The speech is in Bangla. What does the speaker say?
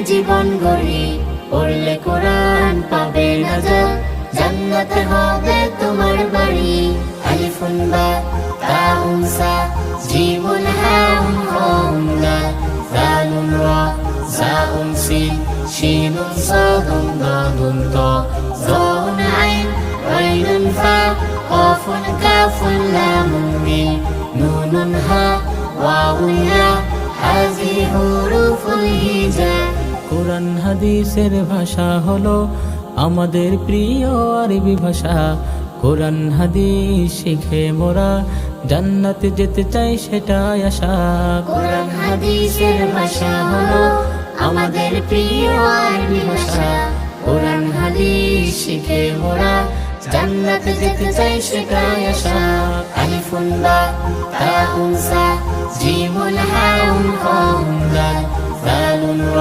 জীবন গড়ি, পড়লে কোরআন পাবে নাজাত, জান্নাতে হবে তোমার বাড়ি। আলিফুন বা তাউন সা জিমুন হাউন খাউন দাল, দালুন রা জাউন সিন শিনুন সাদুন দাদুন তা, জাউন আইন আইনুন ফা কাফুন কাফুন লামুন মিম, নুনুন হা ওয়াউন ইয়া হাযিহি হুরুফুল হিজা। কোরআন হাদিসের ভাষা হলো আমাদের প্রিয় আরবি ভাষা। কোরআন হাদিস শিখে মোরা জান্নাতে যেতে চাই সেটাই আশা। কোরআন হাদিসের ভাষা হলো আমাদের প্রিয় আরবি ভাষা। কোরআন হাদিস শিখে মোরা জান্নাতে যেতে চাই সেটাই আশা। আলিফুন বা তাউন সা জিমুন হাউন খাউন দাল, দালুন রা